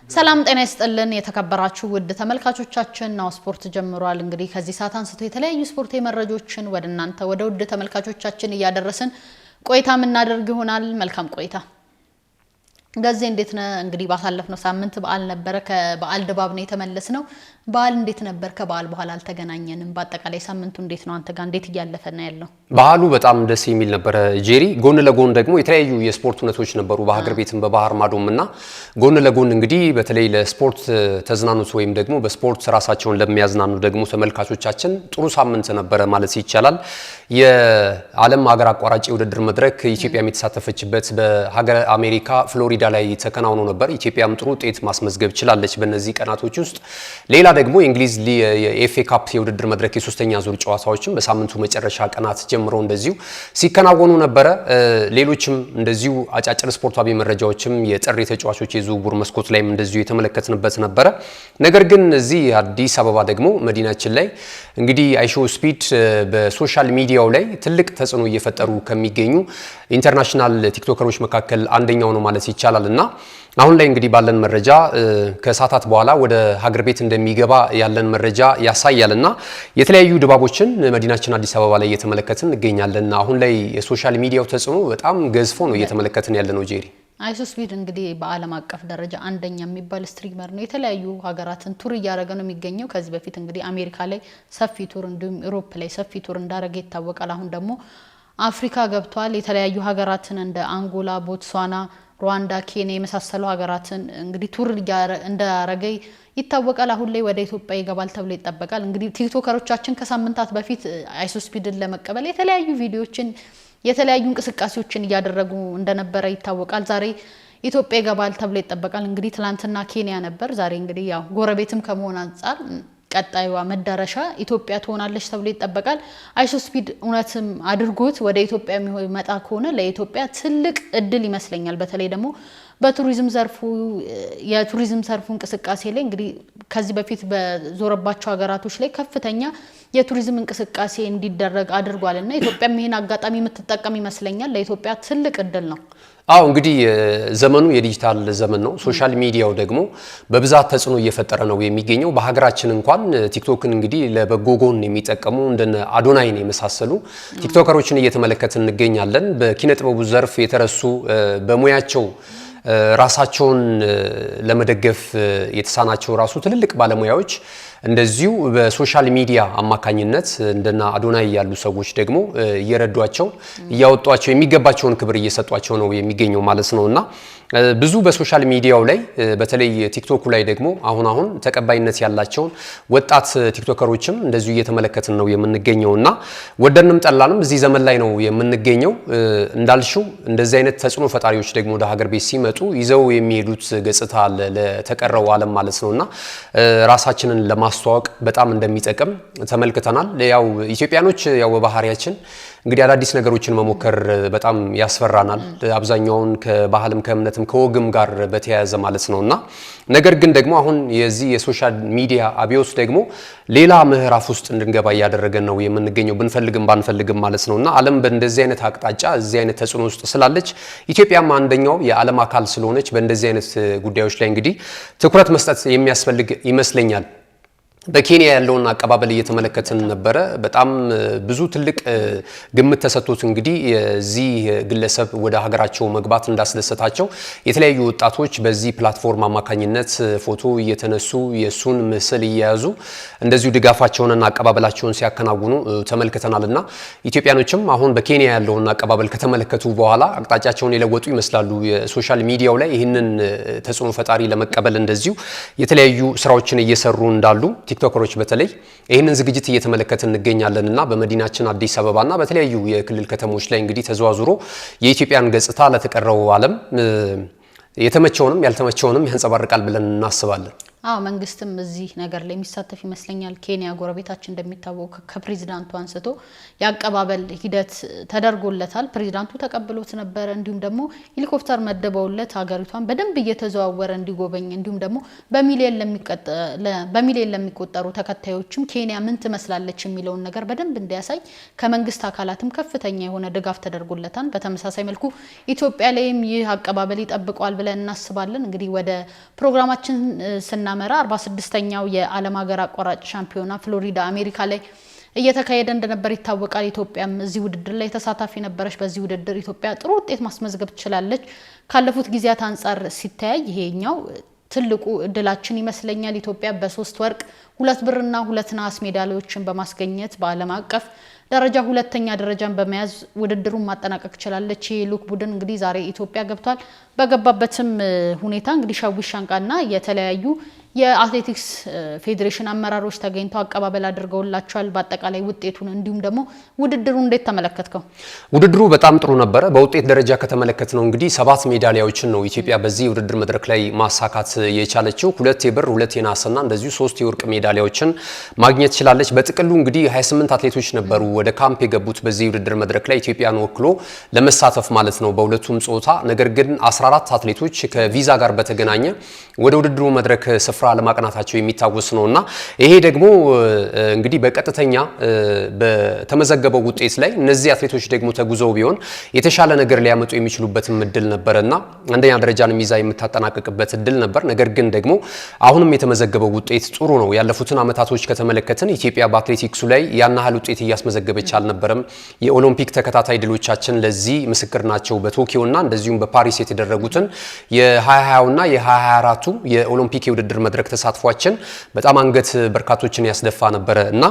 ሰላም ጤና ይስጥልን የተከበራችሁ ውድ ተመልካቾቻችን ናው ስፖርት ጀምሯል እንግዲህ ከዚህ ሰዓት አንስቶ የተለያዩ ስፖርታዊ መረጃዎችን ወደናንተ ወደ ውድ ተመልካቾቻችን ያደረስን ቆይታ ምናደርግ ይሆናል መልካም ቆይታ ጋዜ እንዴት ነው እንግዲህ ባሳለፍነው ሳምንት በዓል ነበር ከበዓል ድባብ ነው የተመለስነው በዓል እንዴት ነበር ከበዓል በኋላ አልተገናኘንም በአጠቃላይ ሳምንቱ እንዴት ነው አንተ ጋር እንዴት ያለፈና ያለው በዓሉ በጣም ደስ የሚል ነበር ጄሪ ጎን ለጎን ደግሞ የተለያዩ የስፖርት ሁነቶች ነበሩ በሀገር ቤትም በባህር ማዶምና ጎን ለጎን እንግዲህ በተለይ ለስፖርት ተዝናኑት ወይም ደግሞ በስፖርት ራሳቸውን ለሚያዝናኑ ደግሞ ተመልካቾቻችን ጥሩ ሳምንት ነበር ማለት ይቻላል የዓለም ሀገር አቋራጭ ውድድር መድረክ ኢትዮጵያ የተሳተፈችበት በሀገር አሜሪካ ፍሎሪዳ ላይ ተከናውኖ ነበር ኢትዮጵያም ጥሩ ውጤት ማስመዝገብ ችላለች በእነዚህ ቀናቶች ውስጥ ሌላ ደግሞ የእንግሊዝ የኤፍኤ ካፕ የውድድር መድረክ የሶስተኛ ዙር ጨዋታዎችን በሳምንቱ መጨረሻ ቀናት ጀምሮ እንደዚሁ ሲከናወኑ ነበር ሌሎችም እንደዚሁ አጫጭር ስፖርታዊ መረጃዎችም የጥሪ ተጫዋቾች የዝውውር መስኮት ላይም እንደዚሁ የተመለከትንበት ነበር ነገር ግን እዚህ አዲስ አበባ ደግሞ መዲናችን ላይ እንግዲህ አይሾ ስፒድ በሶሻል ሚዲያው ላይ ትልቅ ተጽዕኖ እየፈጠሩ ከሚገኙ ኢንተርናሽናል ቲክቶከሮች መካከል አንደኛው ነው ማለት ይቻላልና አሁን ላይ እንግዲህ ባለን መረጃ ከሰዓታት በኋላ ወደ ሀገር ቤት እንደሚገባ ያለን መረጃ ያሳያልና የተለያዩ ድባቦችን መዲናችን አዲስ አበባ ላይ እየተመለከትን እንገኛለን አሁን ላይ የሶሻል ሚዲያው ተጽዕኖ በጣም ገዝፎ ነው እየተመለከትን ያለነው ጄሪ አይሶ ስፒድ እንግዲህ በዓለም አቀፍ ደረጃ አንደኛ የሚባል ስትሪመር ነው የተለያዩ ሀገራትን ቱር ያደረገ ነው የሚገኘው ከዚህ በፊት እንግዲህ አሜሪካ ላይ ሰፊ ቱር እንዲሁም ዩሮፕ ላይ ሰፊ ቱር እንዳደረገ ይታወቃል አሁን ደግሞ አፍሪካ ገብቷል የተለያዩ ሀገራትን እንደ አንጎላ ቦትስዋና ሩዋንዳ ኬንያ የመሳሰሉ ሀገራትን እንግዲህ ቱር እንዳደረገ ይታወቃል አሁን ላይ ወደ ኢትዮጵያ ይገባል ተብሎ ይጠበቃል እንግዲህ ቲክቶከሮቻችን ከሳምንታት በፊት አይሶ ስፒድን ለመቀበል የተለያዩ ቪዲዮዎችን የተለያዩ እንቅስቃሴዎችን ያደረጉ እንደነበረ ይታወቃል ዛሬ ኢትዮጵያ ይገባል ተብሎ ይጠበቃል እንግዲህ ትላንትና ኬንያ ነበር ዛሬ እንግዲህ ያው ጎረቤትም ከመሆን አንፃር ቀጣዩዋ መዳረሻ ኢትዮጵያ ትሆናለች ተብሎ ይጠበቃል አይሶ ስፒድ እውነትም አድርጎት ወደ ኢትዮጵያ የሚመጣ ከሆነ ለኢትዮጵያ ትልቅ እድል ይመስለኛል በተለይ ደግሞ በቱሪዝም ዘርፉ የቱሪዝም ዘርፉ እንቅስቃሴ ላይ እንግዲህ ከዚህ በፊት በዞረባቸው ሀገራቶች ላይ ከፍተኛ የቱሪዝም እንቅስቃሴ እንዲደረግ አድርጓልና ኢትዮጵያም ይሄን አጋጣሚ የምትጠቀም ይመስለኛል ለኢትዮጵያ ትልቅ እድል ነው አው እንግዲህ ዘመኑ የዲጂታል ዘመን ነው ሶሻል ሚዲያው ደግሞ በብዛት ተጽዕኖ እየፈጠረ ነው የሚገኘው በሀገራችን እንኳን ቲክቶክን እንግዲህ ለበጎጎን የሚጠቀሙ እንደነ አዶናይን የመሳሰሉ ቲክቶከሮችን እየተመለከትን እንገኛለን በኪነ ጥበቡ ዘርፍ የተረሱ በሙያቸው ራሳቸውን ለመደገፍ የተሳናቸው ራሱ ትልልቅ ባለሙያዎች እንደዚሁ በሶሻል ሚዲያ አማካኝነት እንደና አዶናይ ያሉ ሰዎች ደግሞ እየረዷቸው ያወጧቸው የሚገባቸውን ክብር እየሰጧቸው ነው የሚገኘው ማለት ነውና ብዙ በሶሻል ሚዲያው ላይ በተለይ ቲክቶክ ላይ ደግሞ አሁን ተቀባይነት ያላቸው ወጣት ቲክቶከሮችም እንደዚሁ እየተመለከትን ነው የምንገኘውና ወደንም ጠላንም እዚህ ዘመን ላይ ነው የምንገኘው እንዳልሽው እንደዚህ አይነት ተጽዕኖ ፈጣሪዎች ደግሞ ወደ ሀገር ቤት ሲመጡ ይዘው የሚሄዱት ገጽታ ለተቀረው ዓለም ማለት ነውና ራሳችንን ማስተዋወቅ በጣም እንደሚጠቅም ተመልክተናል ያው ኢትዮጵያኖች ያው በባህሪያችን እንግዲህ አዳዲስ ነገሮችን መሞከር በጣም ያስፈራናል አብዛኛውን ከባህልም ከእምነትም ከወግም ጋር በተያያዘ ማለት ነውና ነገር ግን ደግሞ አሁን የዚህ የሶሻል ሚዲያ አብዮት ደግሞ ሌላ ምዕራፍ ውስጥ እንድንገባ ያደረገን ነው የምንገኘው ብንፈልግም ባንፈልግም ማለት ነውና ዓለም በእንደዚህ አይነት አቅጣጫ እዚህ አይነት ተጽዕኖ ውስጥ ስላለች ኢትዮጵያም አንደኛው የዓለም አካል ስለሆነች በእንደዚህ አይነት ጉዳዮች ላይ እንግዲህ ትኩረት መስጠት የሚያስፈልግ ይመስለኛል በኬንያ ያለውን አቀባበል እየተመለከትን ነበር በጣም ብዙ ትልቅ ግምት ተሰጥቶት እንግዲህ የዚህ ግለሰብ ወደ ሀገራቸው መግባት እንዳስደሰታቸው የተለያዩ ወጣቶች በዚህ ፕላትፎርም አማካኝነት ፎቶ እየተነሱ የሱን ምስል እየያዙ እንደዚሁ ድጋፋቸውንና አቀባበላቸውን ሲያከናውኑ ተመልክተናልና ኢትዮጵያኖችም አሁን በኬንያ ያለውን አቀባበል ከተመለከቱ በኋላ አቅጣጫቸውን የለወጡ ይመስላሉ የሶሻል ሚዲያው ላይ ይህንን ተጽዕኖ ፈጣሪ ለመቀበል እንደዚሁ የተለያዩ ስራዎችን እየሰሩ እንዳሉ ቲክቶከሮች በተለይ ይሄንን ዝግጅት እየተመለከትን እንገኛለንና በመዲናችን አዲስ አበባና በተለያዩ የክልል ከተሞች ላይ እንግዲህ ተዘዋዝሮ የኢትዮጵያን ገጽታ ለተቀረው ዓለም የተመቸውንም ያልተመቸውንም ያንጸባርቃል ብለን እናስባለን መንግስትም እዚህ ነገር ላይ የሚሳተፍ ይመስለኛል። ኬንያ ጎረቤታችን እንደሚታወቅ ከፕሬዝዳንቱ አንስቶ ያቀባበል ሂደት ተደርጎለታል። ፕሬዝዳንቱ ተቀብሎት ነበር። እንዲሁም ደግሞ ሄሊኮፕተር መደበውለት ሀገሪቷን በደንብ እየተዘዋወረ እንዲጎበኝ እንዲሁም ደግሞ በሚሊዮን ለሚቆጠሩ ተከታዮችም ኬንያ ምን ትመስላለች የሚለውን ነገር በደንብ እንዲያሳይ ከመንግስት አካላትም ከፍተኛ የሆነ ድጋፍ ተደርጎለታል። በተመሳሳይ መልኩ ኢትዮጵያ ላይም ይህ አቀባበል ይጠብቀዋል ብለን እናስባለን። እንግዲህ ወደ ፕሮግራማችን ስናመራ 46ኛው የዓለም ሀገር አቋራጭ ሻምፒዮና ፍሎሪዳ አሜሪካ ላይ እየተካሄደ እንደነበር ይታወቃል። ኢትዮጵያም እዚህ ውድድር ላይ ተሳታፊ ነበረች። በዚህ ውድድር ኢትዮጵያ ጥሩ ውጤት ማስመዝገብ ትችላለች። ካለፉት ጊዜያት አንፃር ሲታይ ይሄኛው ትልቁ እድላችን ይመስለኛል። ኢትዮጵያ በ3 ወርቅ 2 ብርና 2 ነሐስ ሜዳሊያዎችን በማስገኘት በዓለም አቀፍ ደረጃ ሁለተኛ ደረጃን በመያዝ ውድድሩን ማጠናቀቅ ችላለች። የልዑክ ቡድን እንግዲህ ዛሬ ኢትዮጵያ ገብቷል። በገባበትም ሁኔታ እንግዲህ ሻዊት ሻንቃና የተለያዩ የአትሌቲክስ ፌዴሬሽን አመራሮች ተገኝተው አቀባበል አድርገውላቸዋል። በአጠቃላይ ውጤቱን እንዲሁም ደግሞ ውድድሩን እንዴት ተመለከትከው? ውድድሩ በጣም ጥሩ ነበረ። በውጤት ደረጃ ከተመለከትነው እንግዲህ 7 ሜዳሊያዎችን ነው ኢትዮጵያ በዚህ ውድድር መድረክ ላይ ማሳካት የቻለችው። 2 የብር 2 የነሐስና እንደዚሁ 3 የወርቅ ሜዳሊያዎችን ማግኘት ችላለች። በጥቅሉ እንግዲህ 28 አትሌቶች ነበሩ ወደ ካምፕ የገቡት በዚህ ውድድር መድረክ ላይ ኢትዮጵያን ወክሎ ለመሳተፍ ማለት ነው በሁለቱም ጾታ። ነገር ግን 14 አትሌቶች ከቪዛ ጋር በተገናኘ ወደ ውድድሩ መድረክ ስፍራ ለማቅናታቸው የሚታወስ ነውና ይሄ ደግሞ እንግዲህ በቀጥተኛ በተመዘገበው ውጤት ላይ እነዚህ አትሌቶች ደግሞ ተጉዘው ቢሆን የተሻለ ነገር ሊያመጡ የሚችሉበትም እድል ነበርና አንደኛ ደረጃን ይዛ የምታጠናቅቅበት እድል ነበር። ነገር ግን ደግሞ አሁንም የተመዘገበው ውጤት ጥሩ ነው። ያለፉትን አመታቶች ከተመለከትን ኢትዮጵያ በአትሌቲክሱ ላይ ያናህል ውጤት እያስመዘገበች አልነበረም። የኦሎምፒክ ተከታታይ ድሎቻችን ለዚህ ምስክር ናቸው። በቶኪዮና እንደዚሁም በፓሪስ የተደረጉትን የ2020ና የ2024ቱ የኦሎምፒክ የውድድር መድረክ ተሳትፏችን በጣም አንገት በርካቶችን ያስደፋ ነበረ እና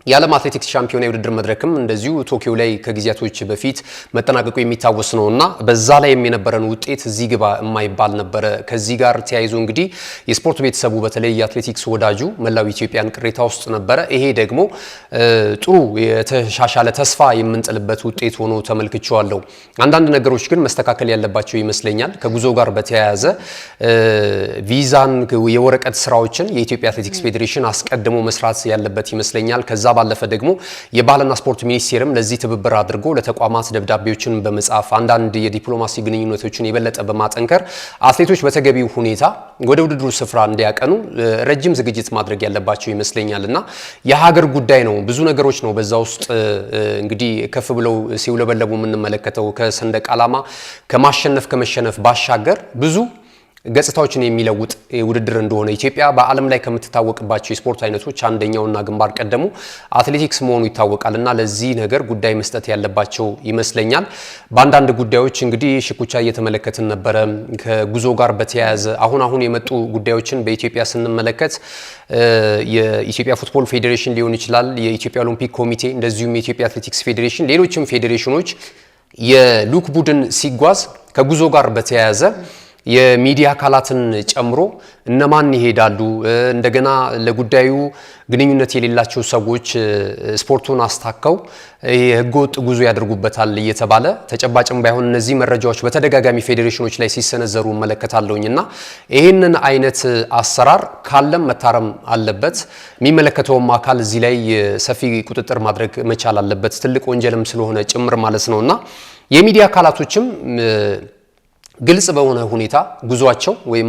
የዓለም አትሌቲክስ ሻምፒዮና የውድድር መድረክም እንደዚሁ ቶኪዮ ላይ ከጊዜያቶች በፊት መጠናቀቁ የሚታወስ ነውና በዛ ላይ የነበረን ውጤት እዚህ ግባ የማይባል ነበረ። ከዚህ ጋር ተያይዞ እንግዲህ የስፖርት ቤተሰቡ በተለይ የአትሌቲክስ ወዳጁ መላው ኢትዮጵያን ቅሬታ ውስጥ ነበረ። ይሄ ደግሞ ጥሩ የተሻሻለ ተስፋ የምንጥልበት ውጤት ሆኖ ተመልክቼዋለሁ። አንዳንድ ነገሮች ግን መስተካከል ያለባቸው ይመስለኛል። ከጉዞ ጋር በተያያዘ ቪዛን የወረቀት ስራዎችን የኢትዮጵያ አትሌቲክስ ፌዴሬሽን አስቀድሞ መስራት ያለበት ይመስለኛል። ከዛ ባለፈ ደግሞ የባህልና ስፖርት ሚኒስቴርም ለዚህ ትብብር አድርጎ ለተቋማት ደብዳቤዎችን በመጻፍ አንዳንድ የዲፕሎማሲ ግንኙነቶችን የበለጠ በማጠንከር አትሌቶች በተገቢው ሁኔታ ወደ ውድድሩ ስፍራ እንዲያቀኑ ረጅም ዝግጅት ማድረግ ያለባቸው ይመስለኛልና የሀገር ጉዳይ ነው። ብዙ ነገሮች ነው በዛ ውስጥ እንግዲህ ከፍ ብለው ሲውለበለቡ የምንመለከተው ከሰንደቅ ዓላማ ከማሸነፍ ከመሸነፍ ባሻገር ብዙ ገጽታዎችን የሚለውጥ ውድድር እንደሆነ ኢትዮጵያ በዓለም ላይ ከምትታወቅባቸው የስፖርት አይነቶች አንደኛውና ግንባር ቀደሙ አትሌቲክስ መሆኑ ይታወቃልና ለዚህ ነገር ጉዳይ መስጠት ያለባቸው ይመስለኛል። በአንዳንድ ጉዳዮች እንግዲህ ሽኩቻ እየተመለከትን ነበረ። ከጉዞ ጋር በተያያዘ አሁን የመጡ ጉዳዮችን በኢትዮጵያ ስንመለከት የኢትዮጵያ ፉትቦል ፌዴሬሽን ሊሆን ይችላል፣ የኢትዮጵያ ኦሎምፒክ ኮሚቴ እንደዚሁም የኢትዮጵያ አትሌቲክስ ፌዴሬሽን፣ ሌሎችም ፌዴሬሽኖች የልዑክ ቡድን ሲጓዝ ከጉዞ ጋር በተያያዘ የሚዲያ አካላትን ጨምሮ እነማን ይሄዳሉ፣ እንደገና ለጉዳዩ ግንኙነት የሌላቸው ሰዎች ስፖርቱን አስታከው የህገወጥ ጉዞ ያደርጉበታል እየተባለ ተጨባጭም ባይሆን እነዚህ መረጃዎች በተደጋጋሚ ፌዴሬሽኖች ላይ ሲሰነዘሩ መለከታለሁኝና ይህንን አይነት አሰራር ካለም መታረም አለበት። የሚመለከተውም አካል እዚህ ላይ ሰፊ ቁጥጥር ማድረግ መቻል አለበት። ትልቅ ወንጀልም ስለሆነ ጭምር ማለት ነውና የሚዲያ አካላቶችም ግልጽ በሆነ ሁኔታ ጉዟቸው ወይም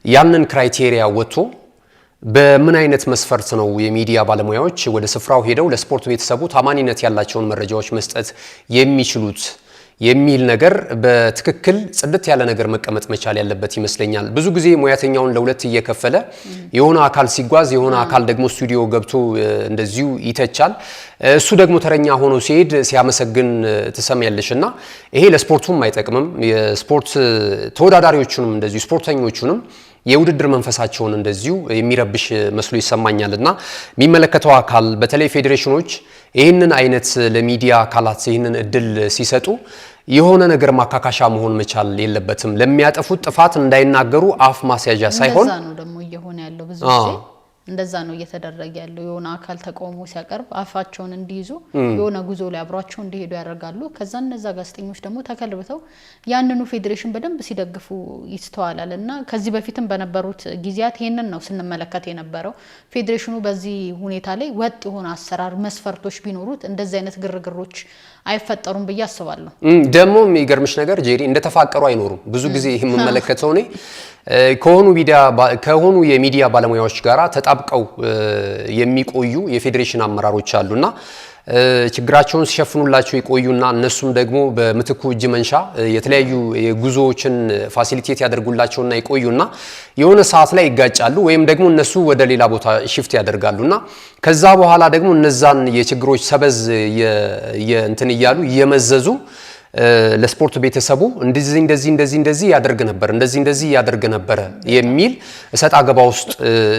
ያንን ክራይቴሪያ ወጥቶ በምን አይነት መስፈርት ነው የሚዲያ ባለሙያዎች ወደ ስፍራው ሄደው ለስፖርት ቤተሰቡ ታማኒነት ያላቸውን መረጃዎች መስጠት የሚችሉት የሚል ነገር በትክክል ጽድት ያለ ነገር መቀመጥ መቻል ያለበት ይመስለኛል። ብዙ ጊዜ ሙያተኛውን ለሁለት እየከፈለ የሆነ አካል ሲጓዝ የሆነ አካል ደግሞ ስቱዲዮ ገብቶ እንደዚሁ ይተቻል። እሱ ደግሞ ተረኛ ሆኖ ሲሄድ ሲያመሰግን ትሰማያለሽና ይሄ ለስፖርቱም አይጠቅምም። የስፖርት ተወዳዳሪዎቹንም እንደዚሁ ስፖርተኞቹንም የውድድር መንፈሳቸውን እንደዚሁ የሚረብሽ መስሎ ይሰማኛልና የሚመለከተው አካል በተለይ ፌዴሬሽኖች ይህንን አይነት ለሚዲያ አካላት ይህንን እድል ሲሰጡ የሆነ ነገር ማካካሻ መሆን መቻል የለበትም። ለሚያጠፉት ጥፋት እንዳይናገሩ አፍ ማስያዣ ሳይሆን ነው ደግሞ እየሆነ ያለው ብዙ ጊዜ እንደዛ ነው እየተደረገ ያለው የሆነ አካል ተቃውሞ ሲያቀርብ አፋቸውን እንዲይዙ የሆነ ጉዞ ላይ አብሯቸው እንዲሄዱ ያደርጋሉ ከዛ እነዛ ጋዜጠኞች ደግሞ ተከልብተው ያንኑ ፌዴሬሽን በደንብ ሲደግፉ ይስተዋላልና ከዚህ በፊትም በነበሩት ጊዜያት ይሄንን ነው ስንመለከት የነበረው ፌዴሬሽኑ በዚህ ሁኔታ ላይ ወጥ የሆነ አሰራር መስፈርቶች ቢኖሩት እንደዚህ አይነት ግርግሮች አይፈጠሩም ብዬ አስባለሁ ደግሞ የሚገርምሽ ነገር ጄሪ እንደተፋቀሩ አይኖሩም ብዙ ጊዜ የምመለከተው ነው ከሆኑ የሚዲያ ባለሙያዎች ጋራ ተጣብቀው የሚቆዩ የፌዴሬሽን አመራሮች አሉና ችግራቸውን ሲሸፍኑላቸው ይቆዩና እነሱም ደግሞ በምትኩ እጅ መንሻ የተለያዩ የጉዞዎችን ፋሲሊቴት ያደርጉላቸውና ይቆዩና የሆነ ሰዓት ላይ ይጋጫሉ ወይም ደግሞ እነሱ ወደ ሌላ ቦታ ሽፍት ያደርጋሉና ከዛ በኋላ ደግሞ እነዛን የችግሮች ሰበዝ የእንትን ይያሉ የመዘዙ ለስፖርት ቤተሰቡ እንደዚህ ያደርግ ነበር የሚል እሰጥ አገባ ውስጥ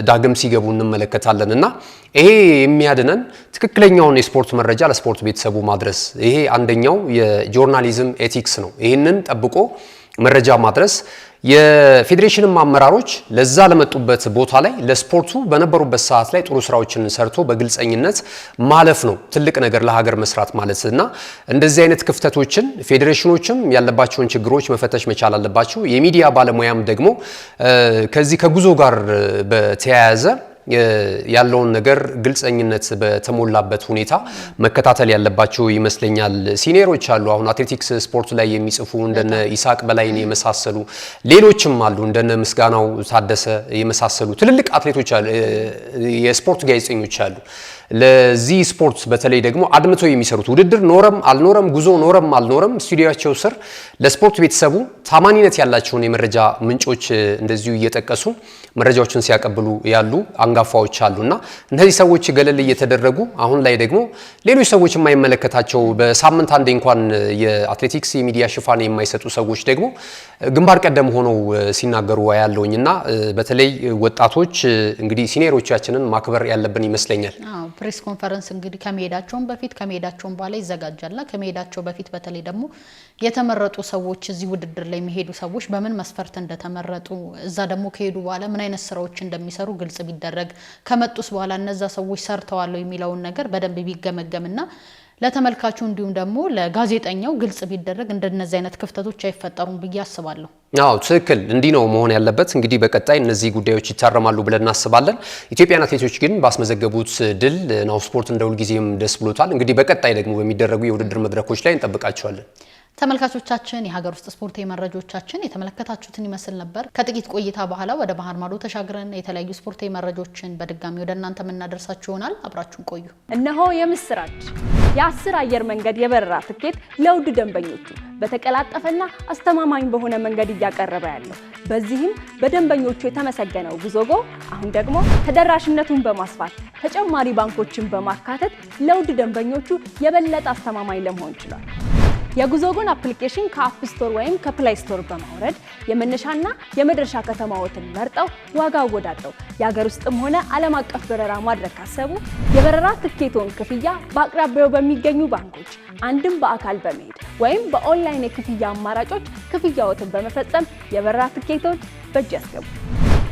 ዳግም ሲገቡ እንመለከታለንና ይሄ የሚያድነን ትክክለኛውን የስፖርት መረጃ ለስፖርት ቤተሰቡ ማድረስ ይሄ አንደኛው የጆርናሊዝም ኤቲክስ ነው ይሄንን ጠብቆ መረጃ ማድረስ የፌዴሬሽን አመራሮች ለዛ ለመጡበት ቦታ ላይ ለስፖርቱ በነበሩበት ሰዓት ላይ ጥሩ ስራዎችን ሰርቶ በግልጸኝነት ማለፍ ነው ትልቅ ነገር ለሀገር መስራት ማለትና እንደዚህ አይነት ክፍተቶችን ፌዴሬሽኖችም ያለባቸውን ችግሮች መፈተሽ መቻል አለባቸው የሚዲያ ባለሙያም ደግሞ ከዚህ ከጉዞ ጋር በተያያዘ ያለውን ነገር ግልጸኝነት በተሞላበት ሁኔታ መከታተል ያለባቸው ይመስለኛል ሲኒየሮች አሉ አሁን አትሌቲክስ ስፖርት ላይ የሚጽፉ እንደነ ኢሳቅ በላይን የመሳሰሉ ሌሎችም አሉ እንደነ ምስጋናው ታደሰ የመሳሰሉ ትልልቅ አትሌቶች አሉ የስፖርት ጋዜጠኞች አሉ ለዚህ ስፖርት በተለይ ደግሞ አድምቶ የሚሰሩት ውድድር ኖረም አልኖረም ጉዞ ኖረም አልኖረም ስቱዲዮአቸው ስር ለስፖርት ቤተሰቡ ታማኒነት ያላቸውን የመረጃ ምንጮች እንደዚሁ እየተጠቀሱ መረጃዎችን ሲያቀብሉ ያሉ አንጋፋዎች አሉና እነዚህ ሰዎች ገለል እየተደረጉ አሁን ላይ ደግሞ ሌሎች ሰዎች የማይመለከታቸው በሳምንት አንዴ እንኳን የአትሌቲክስ የሚዲያ ሽፋን የማይሰጡ ሰዎች ደግሞ ግንባር ቀደም ሆነው ሲናገሩ ያለውኝና በተለይ ወጣቶች እንግዲህ ሲኒየሮቻችንን ማክበር ያለብን ይመስለኛል ፕሬስ ኮንፈረንስ እንግዲህ ከመሄዳቸውን በፊት ከመሄዳቸውን በኋላ ይዘጋጃልና ከመሄዳቸው በፊት በተለይ ደግሞ የተመረጡ ሰዎች እዚህ ውድድር ላይ የሚሄዱ ሰዎች በምን መስፈርት እንደተመረጡ እዛ ደግሞ ከሄዱ በኋላ ምን አይነት ስራዎች እንደሚሰሩ ግልጽ ቢደረግ ከመጡስ በኋላ እነዛ ሰዎች ሰርተዋል የሚለውን ነገር በደንብ ቢገመገምና ለተመልካቹ እንዲሁም ደግሞ ለጋዜጠኛው ግልጽ ቢደረግ እንደነዚህ አይነት ክፍተቶች አይፈጠሩም ብዬ አስባለሁ አዎ ትክክል እንዲህ ነው መሆን ያለበት እንግዲህ በቀጣይ እነዚህ ጉዳዮች ይታረማሉ ብለን እናስባለን ኢትዮጵያን አትሌቶች ግን ባስመዘገቡት ድል ናሁ ስፖርት እንደውል ጊዜም ደስ ብሎታል እንግዲህ በቀጣይ ደግሞ በሚደረጉ የውድድር መድረኮች ላይ እንጠብቃቸዋለን ተመልካቾቻችን የሀገር ውስጥ ስፖርታዊ መረጃዎቻችን የተመለከታችሁትን ይመስል ነበር ከጥቂት ቆይታ በኋላ ወደ ባህር ማዶ ተሻግረን የተለያዩ ስፖርታዊ መረጃዎችን በድጋሚ ወደ እናንተ መናደርሳችሁ ይሆናል አብራችሁን ቆዩ እነሆ የምስራች የ10 አየር መንገድ የበረራ ትኬት ለውድ ደንበኞቹ በተቀላጠፈና አስተማማኝ በሆነ መንገድ እያቀረበ ያለው በዚህም በደንበኞቹ የተመሰገነው ጉዞጎ አሁን ደግሞ ተደራሽነቱን በማስፋት ተጨማሪ ባንኮችን በማካተት ለውድ ደንበኞቹ የበለጠ አስተማማኝ ለመሆን ችሏል የጉዞጎን አፕሊኬሽን ከአፕ ስቶር ወይም ከፕሌይ ስቶር በማውረድ የመነሻና የመድረሻ ከተማዎትን መርጠው ዋጋ አወዳድረው የሀገር ውስጥም ሆነ ዓለም አቀፍ በረራ ማድረግ ካሰቡ የበረራ ትኬቶን ክፍያ በአቅራቢያው በሚገኙ ባንኮች አንድም በአካል በመሄድ ወይም በኦንላይን የክፍያ አማራጮች ክፍያዎትን በመፈጸም የበረራ ትኬቶች በእጅ ያስገቡ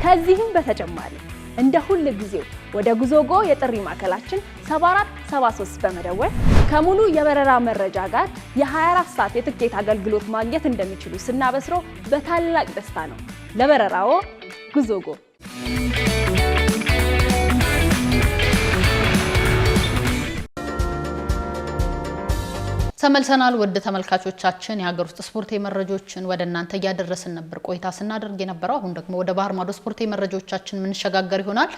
ከዚህም በተጨማሪ እንደ ሁሉ ጊዜው ወደ ጉዞጎ የጥሪ ማዕከላችን 7473 በመደወል ከሙሉ የበረራ መረጃ ጋር የ24 ሰዓት የትኬት አገልግሎት ማግኘት እንደሚችሉ ስናበስሮ በታላቅ ደስታ ነው ለበረራው ጉዞጎ ተመልሰናል ወደ ተመልካቾቻችን የሀገር ውስጥ ስፖርታዊ መረጃዎችን ወደ እናንተ ያደረስን ነበር ቆይታ ስናደርግ የነበረው አሁን ደግሞ ወደ ባህር ማዶ ስፖርታዊ መረጃዎቻችን ምን ሸጋገር ይሆናል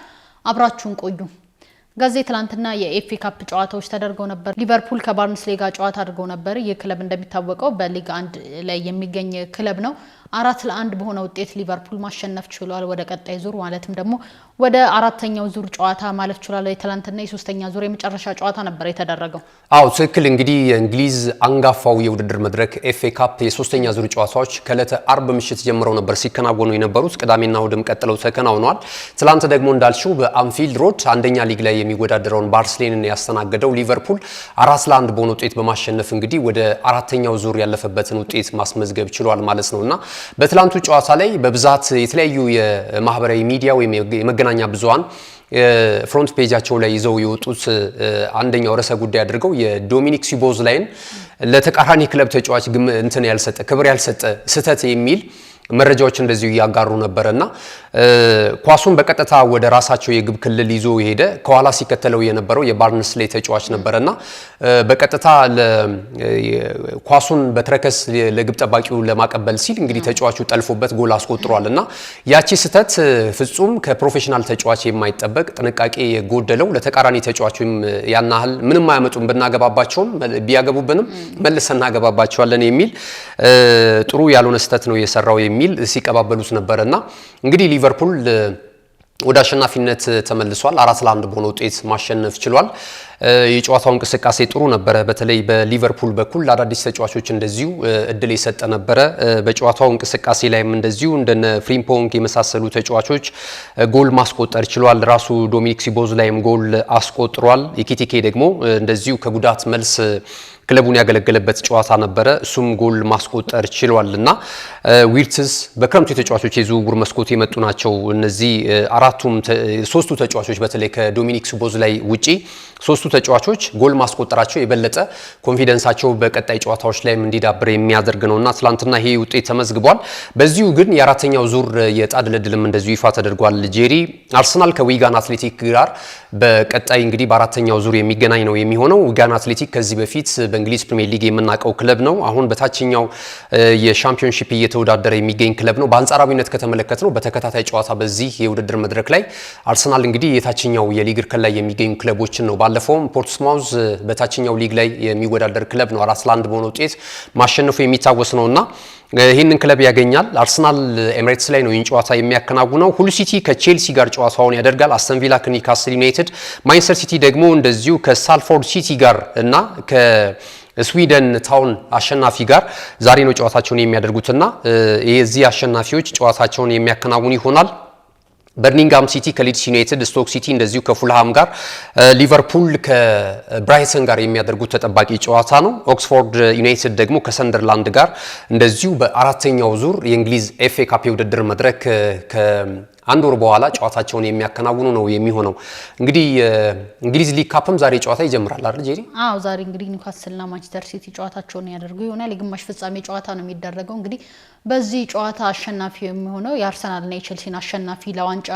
አብራችሁን ቆዩ ጋዜጣ ትላንትና የኤፍኤ ካፕ ጨዋታዎች ተደርገው ነበር ሊቨርፑል ከባርንስሌይ ጋር ጨዋታ አድርገው ነበር ይህ ክለብ እንደሚታወቀው በሊግ 1 ላይ የሚገኝ ክለብ ነው 4-1 በሆነ ውጤት ሊቨርፑል ማሸነፍ ችሏል ወደ ቀጣይ ዙር ማለትም ደግሞ ወደ አራተኛው ዙር ጨዋታ ማለፍ ችሏል ትላንትና የሶስተኛ ዙር የመጨረሻ ጨዋታ ነበር የተደረገው አው ትክክል እንግዲህ የእንግሊዝ አንጋፋው የውድድር መድረክ ኤፍኤ ካፕ የሶስተኛ ዙር ጨዋታዎች ከለተ አርብ ምሽት ጀምረው ነበር ሲከናወኑ የነበሩት ቅዳሜና እሁድም ቀጥለው ተከናውነዋል ትላንት ደግሞ እንዳልሽው በአንፊልድ ሮድ አንደኛ ሊግ ላይ የሚወዳደረውን ባርንስሌይን ያስተናገደው ሊቨርፑል 4-1 በሆነ ውጤት በማሸነፍ እንግዲህ ወደ አራተኛው ዙር ያለፈበትን ውጤት ማስመዝገብ ችሏል ማለት ነውና በትላንቱ ጨዋታ ላይ በብዛት የተለያዩ የማህበራዊ ሚዲያ ወይም የመገናኛ ብዙሃን ፍሮንት ፔጃቸው ላይ ይዘው የወጡት አንደኛው ርዕሰ ጉዳይ አድርገው የዶሚኒክ ሶቦዝላይን ለተቃራኒ ክለብ ተጫዋች እንትን ያልሰጠ ክብር ያልሰጠ ስህተት የሚል መረጃዎች እንደዚሁ ያጋሩ ነበርና ኳሱን በቀጥታ ወደ ራሳቸው የግብ ክልል ይዞ ሄደ። ከኋላ ሲከተለው የነበረው የባርንስሌይ ተጫዋች ነበርና በቀጥታ ኳሱን በትረከስ ለግብ ጠባቂው ለማቀበል ሲል እንግዲህ ተጫዋቹ ጠልፎበት ጎል አስቆጥሯልና ያቺ ስህተት ፍጹም ከፕሮፌሽናል ተጫዋች የማይጠበቅ ጥንቃቄ የጎደለው ለተቃራኒ ተጫዋቹም ያናህል ምንም አያመጡም ብናገባባቸውም ቢያገቡብንም መልሰን እናገባባቸዋለን የሚል ጥሩ ያልሆነ ስህተት ነው የሰራው የሚል ሲቀባበሉት ነበርና እንግዲህ ሊቨርፑል ወደ አሸናፊነት ተመልሷል። 4-1 በሆነ ውጤት ማሸነፍ ችሏል። የጨዋታው እንቅስቃሴ ጥሩ ነበረ። በተለይ በሊቨርፑል በኩል ለአዳዲስ ተጫዋቾች እንደዚሁ እድል የሰጠ ነበረ። በጨዋታው እንቅስቃሴ ላይም እንደዚሁ እንደነ ፍሪምፖንግ የመሳሰሉ ተጫዋቾች ጎል ማስቆጠር ችሏል። ራሱ ዶሚኒክ ሶቦዝላይም ጎል አስቆጥሯል። ኢኪቲኬ ደግሞ እንደዚሁ ከጉዳት መልስ ክለቡን ያገለገለበት ጨዋታ ነበረ። እሱም ጎል ማስቆጠር ችሏልና ዊርትስ በክረምቱ የተጫዋቾች የዝውውር መስኮት የመጡ ናቸው። እነዚህ ሶስቱ ተጫዋቾች በተለይ ከዶሚኒክ ሶቦዝላይ ውጪ ሶስቱ ተጫዋቾች ጎል ማስቆጠራቸው የበለጠ ኮንፊደንሳቸው በቀጣይ ጨዋታዎች ላይም እንዲዳብር የሚያደርግ ነውና ትላንትና ይሄ ውጤት ተመዝግቧል። በዚሁ ግን የአራተኛው ዙር የዕጣ ድልድልም እንደዚሁ ይፋ ተደርጓል። ጄሪ አርሰናል ከዊጋን አትሌቲክ ጋር በቀጣይ እንግዲህ በአራተኛው ዙር የሚገናኝ ነው የሚሆነው። ዊጋን አትሌቲክ ከዚህ በፊት በእንግሊዝ ፕሪሚየር ሊግ የምናውቀው ክለብ ነው። አሁን በታችኛው የሻምፒዮንሺፕ እየተወዳደረ የሚገኝ ክለብ ነው። በአንጻራዊነት ከተመለከት ነው በተከታታይ ጨዋታ በዚህ የውድድር መድረክ ላይ አርሰናል እንግዲህ የታችኛው የሊግ እርከን ላይ የሚገኙ ክለቦችን ነው። ባለፈውም ፖርትስማውዝ በታችኛው ሊግ ላይ የሚወዳደር ክለብ ነው 4-1 በሆነ ውጤት ማሸነፉ የሚታወስ ነውና ይህንን ክለብ ያገኛል። አርሰናል ኤሚሬትስ ላይ ነው ይህን ጨዋታ የሚያከናውነው። ሁል ሲቲ ከቼልሲ ጋር ጨዋታውን ያደርጋል። አስተን ቪላ ከኒውካስል ዩናይትድ፣ ማንቸስተር ሲቲ ደግሞ እንደዚሁ ከሳልፎርድ ሲቲ ጋር እና ከስዊድን ታውን አሸናፊ ጋር ዛሬ ነው ጨዋታቸውን የሚያደርጉትና የዚህ አሸናፊዎች ጨዋታቸውን የሚያከናውኑ ይሆናል። በርሚንግሃም ሲቲ ከሊድስ ዩናይትድ፣ ስቶክ ሲቲ እንደዚሁ ከፉልሃም ጋር፣ ሊቨርፑል ከብራይተን ጋር የሚያደርጉት ተጠባቂ ጨዋታ ነው። ኦክስፎርድ ዩናይትድ ደግሞ ከሰንደርላንድ ጋር እንደዚሁ በአራተኛው ዙር የእንግሊዝ ኤፍኤ ካፕ የውድድር መድረክ አንድ ወር በኋላ ጨዋታቸውን የሚያከናውኑ ነው የሚሆነው። እንግዲህ እንግሊዝ ሊግ ካፕም ዛሬ ጨዋታ ይጀምራል አይደል ጄሪ? አዎ ዛሬ እንግዲህ ኒውካስልና ማንቸስተር ሲቲ ጨዋታቸውን ያደርጉ ይሆናል። የግማሽ ፍጻሜ ጨዋታ ነው የሚደረገው። እንግዲህ በዚህ ጨዋታ አሸናፊ የሚሆነው የአርሰናልና የቼልሲን አሸናፊ ለዋንጫ